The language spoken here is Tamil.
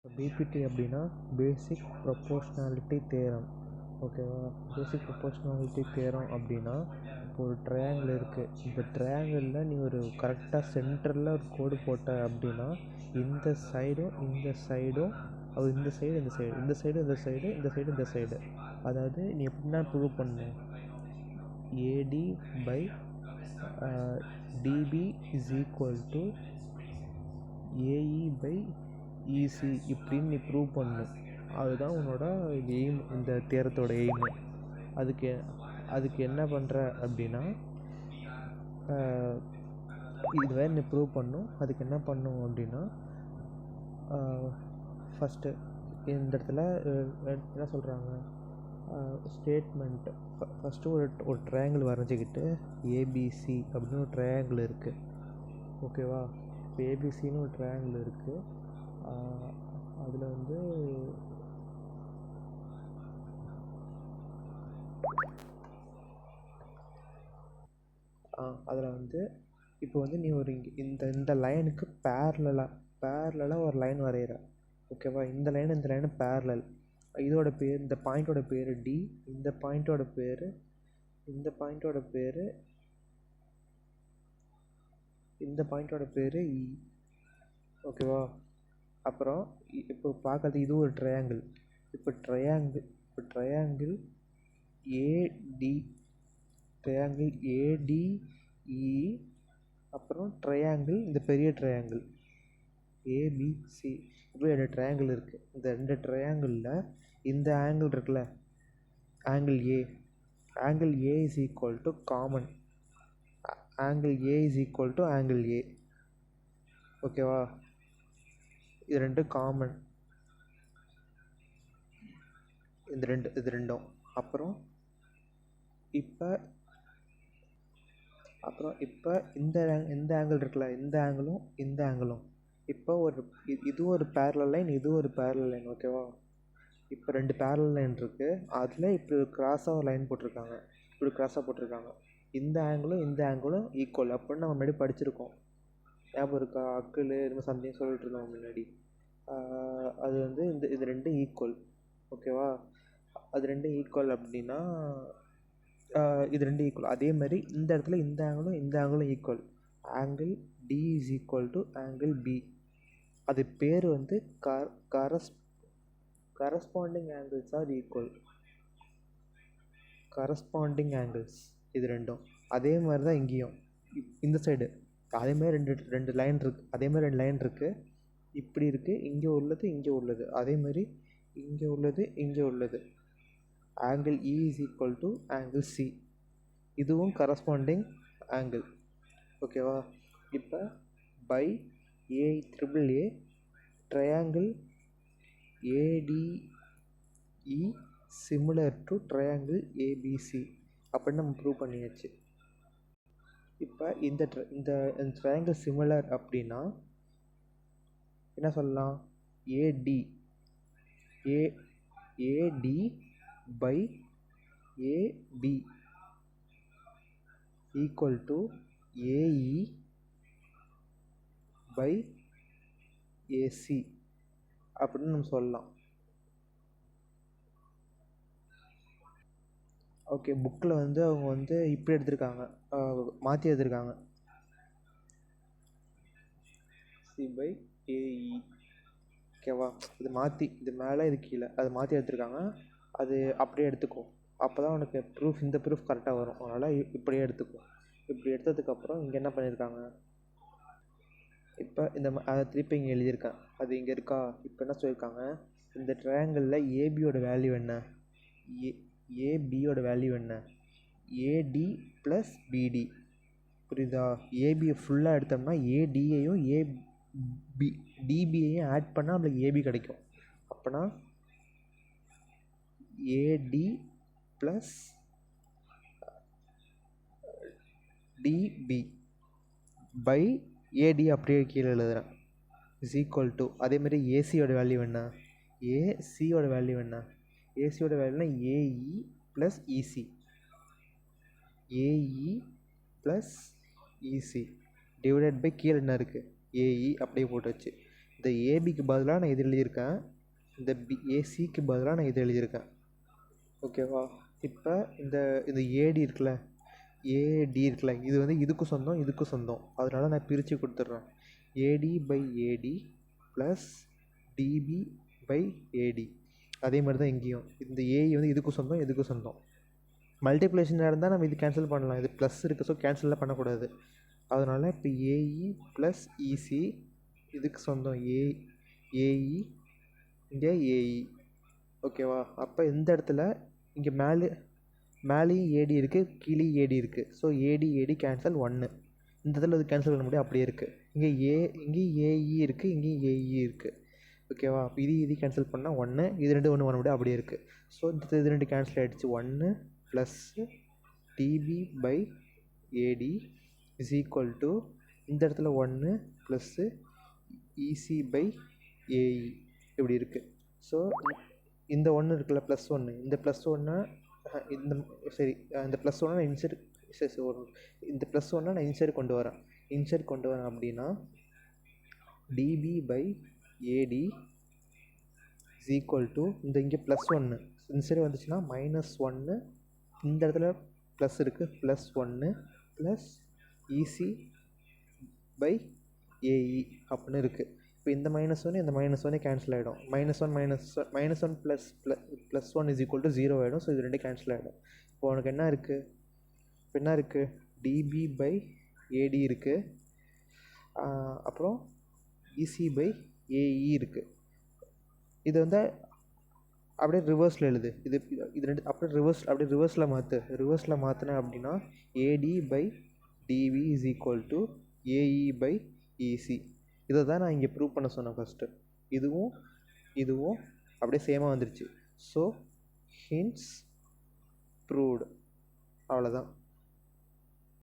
பிபிடி அப்படின்னா பேசிக் ப்ரொபோஷ்னாலிட்டி தேரம். ஓகேவா? பேசிக் ப்ரொபோஷ்னாலிட்டி தேரம் அப்படின்னா, இப்போ ஒரு ட்ரையாங்கிள் இருக்குது. இந்த ட்ரையாங்கிளில் நீ ஒரு கரெக்டாக சென்டரில் ஒரு கோடு போட்ட அப்படின்னா, இந்த சைடும் இந்த சைடும் இந்த சைடு இந்த சைடு இந்த சைடு இந்த சைடு இந்த சைடு இந்த சைடு, அதாவது நீ எப்படின்னா ப்ரூவ் பண்ணணும், AD by DB is equal to AE by EC இப்படின்னு நீ ப்ரூவ் பண்ணணும். அதுதான் உன்னோட எய்ம், இந்த தியரத்தோட எய்மு. அதுக்கு என்ன பண்ணுற அப்படின்னா, இது வேறு நீ ப்ரூவ் பண்ணணும். அதுக்கு என்ன பண்ணணும் அப்படின்னா, ஃபஸ்ட்டு இந்த இடத்துல என்ன சொல்கிறாங்க, ஸ்டேட்மெண்ட்டு ஃபஸ்ட்டு ஒரு ட்ரையாங்கிள் வரைஞ்சிக்கிட்டு ஏபிசி அப்படின்னு ஒரு ட்ரையாங்கிள் இருக்குது. ஓகேவா? இப்போ ஏபிசின்னு ஒரு ட்ரையாங்கிள் இருக்குது. அதில் வந்து இப்போ வந்து நீ ஒரு இந்த லைனுக்கு பேரலாக ஒரு லைன் வரைகிற. ஓகேவா? இந்த லைனு பேரலல். இதோட பேர், இந்த பாயிண்ட்டோட பேர் டி, இந்த பாயிண்ட்டோட பேர் இ. ஓகேவா? அப்புறம் இப்போ பார்க்கறது இது ஒரு ட்ரையாங்கிள். இப்போ ட்ரையாங்கிள் ஏடிஇ, அப்புறம் ட்ரையாங்கிள் இந்த பெரிய ட்ரையாங்கிள் ஏபிசி. இப்படி 2 ட்ரையாங்கிள் இருக்குது. இந்த 2 ட்ரையாங்கிளில் இந்த ஆங்கிள் இருக்குல்ல, angle A is equal to common angle A is equal to angle ஏ. ஓகேவா? இது ரெண்டும் காமன், இது ரெண்டும். அப்புறம் இப்போ இந்த ஆங்கிள் இருக்குல்ல, இந்த ஆங்கிளும் இப்போ இது ஒரு பேரலல் லைன், இது ஒரு பேரலல் லைன். ஓகேவா? இப்போ 2 பேரலல் லைன் இருக்குது. அதில் இப்படி ஒரு கிராஸாக ஒரு லைன் போட்டிருக்காங்க. இந்த ஆங்கிளும் ஈக்குவல் அப்படின்னு நம்ம முன்னாடி படிச்சிருக்கோம். ஞாபகம் இருக்கா? அக்கிள் இது சம்திங் சொல்லிட்டு இருந்தோம் முன்னாடி. அது வந்து இது ரெண்டும் ஈக்குவல். ஓகேவா? அது ரெண்டும் ஈக்குவல் அப்படின்னா, இது ரெண்டும் ஈக்குவல். அதே மாதிரி இந்த இடத்துல இந்த ஆங்கிளும் equal. Angle D is equal to angle B. அது பேர் வந்து corresponding angles are equal. Corresponding angles இது ரெண்டும். அதே மாதிரி தான் இங்கேயும் இந்த சைடு அதேமாதிரி ரெண்டு லைன் இருக்குது. இப்படி இருக்குது, இங்கே உள்ளது அதேமாதிரி இங்கே உள்ளது. Angle E is equal to angle C. இதுவும் கரஸ்பாண்டிங் ஆங்கிள். ஓகேவா? இப்போ by AA triangle ADE similar to triangle ABC அப்படின்னு நம்ம ப்ரூவ் பண்ணியாச்சு. இப்போ இந்த ட்ரையாங்கிள் சிமிலர் அப்படின்னா என்ன சொல்லலாம், AD by AB equal to AE by AC அப்படின்னு நம்ம சொல்லலாம். ஓகே, புக்கில் வந்து அவங்க வந்து இப்படி எடுத்திருக்காங்க, மாற்றி எடுத்திருக்காங்க, சி பை ஏஇ. ஓகேவா? இது மேலே இது கீழே, அது மாற்றி எடுத்திருக்காங்க. அது அப்படியே எடுத்துக்கோ, அப்போ தான் உனக்கு இந்த ப்ரூஃப் கரெக்டாக வரும். அதனால் இப்படியே எடுத்துக்கோ. இப்படி எடுத்ததுக்கப்புறம் இங்கே என்ன பண்ணியிருக்காங்க, இப்போ அதை திருப்பி இங்கே எழுதியிருக்கேன், அது இங்கே இருக்கா. இப்போ என்ன சொல்லியிருக்காங்க, இந்த ட்ரையாங்கிளில் ஏபியோட வேல்யூ என்ன, ஏபியோட வேல்யூ என்ன, ஏடி ப்ளஸ் பிடி. புரியுதா? ஏபியை ஃபுல்லாக எடுத்தோம்னா ஏடியையும் டிபியையும் ஆட் பண்ணால் நம்மளுக்கு ஏபி கிடைக்கும். அப்போனா AD plus DB by AD அப்படியே கீழே எழுதுகிறேன் இஸ் ஈக்குவல் டு, அதேமாதிரி ஏசியோட வேல்யூ என்ன, ஏசியோட வேல்யூனா AE plus EC, AE plus EC divided by கீழே என்ன இருக்குது, ஏஇ அப்படியே போட்டு வச்சு. இந்த ஏபிக்கு பதிலாக நான் இது எழுதியிருக்கேன், இந்த ஏசிக்கு பதிலாக நான் இது எழுதியிருக்கேன். ஓகேவா? இப்போ இந்த இந்த ஏடி இருக்குல்ல, ஏடி இருக்குல்ல, இது வந்து இதுக்கும் சொந்தம் இதுக்கும் சொந்தம். அதனால நான் பிரித்து கொடுத்துட்றேன். AD by AD plus DB by AD. அதே மாதிரி தான் இங்கேயும் இந்த ஏஇ வந்து இதுக்கும் சொந்தம் இதுக்கும் சொந்தம். மல்டிப்ளிகேஷனாக இருந்தால் நம்ம இது கேன்சல் பண்ணலாம். இது ப்ளஸ் இருக்குது, ஸோ கேன்சல்லாம் பண்ணக்கூடாது. அதனால் இப்போ ஏஇ ப்ளஸ் இசி இதுக்கு சொந்தம் ஏஇ, இங்கே ஏஇ. ஓகேவா? அப்போ இந்த இடத்துல இங்கே மேலேயும் ஏடி இருக்குது, கீழே ஏடி இருக்குது. So AD cancel 1. இந்த இடத்துல இது கேன்சல் பண்ண முடியாது, அப்படியே இருக்குது. இங்கேயும் ஏஇ இருக்குது, இங்கேயும் ஏஇ இருக்குது. ஓகேவா? அப்போ இது கேன்சல் பண்ணால் 1, இது 2 ஒன்று பண்ண முடியாது, அப்படியே இருக்குது. ஸோ இது 2 கேன்சல் ஆகிடுச்சு. 1 plus DB by AD is equal to இந்த இடத்துல 1 ப்ளஸ்ஸு இசி பை ஏஇ இப்படி இருக்குது. ஸோ இந்த 1 இருக்குல்ல, +1, இந்த +1 இந்த சரி இந்த +1 நான் இன்சைட் இந்த +1 நான் இன்சைட் கொண்டு வரேன் அப்படின்னா DB by AD is equal to இந்த இங்கே +1 இந்த சைடு வந்துச்சுன்னா -1, இந்த இடத்துல ப்ளஸ் இருக்குது, +1 ப்ளஸ் இசி பை ஏஇ அப்படின்னு இருக்குது. இப்போ இந்த -1 இந்த -1 கேன்சல் ஆகிடும். -1 ப்ளஸ் 1 இஸ் ஈக்குவல் டு 0 ஆகிடும். ஸோ இது 2 கேன்சல் ஆகிடும். இப்போ உனக்கு என்ன இருக்குது, டிபி பை ஏடி இருக்குது, அப்புறம் இசி பை ஏஇ இருக்குது. இது வந்து அப்படியே ரிவர்ஸில் எழுது. இது 2 அப்படியே ரிவர்ஸில் மாற்றினேன் அப்படின்னா AD by DB is equal to AE by EC. இதை தான் நான் இங்கே ப்ரூவ் பண்ண சொன்னேன் ஃபஸ்ட்டு. இதுவும் அப்படியே சேமாக வந்துருச்சு. So hints proved. அவ்வளோதான்.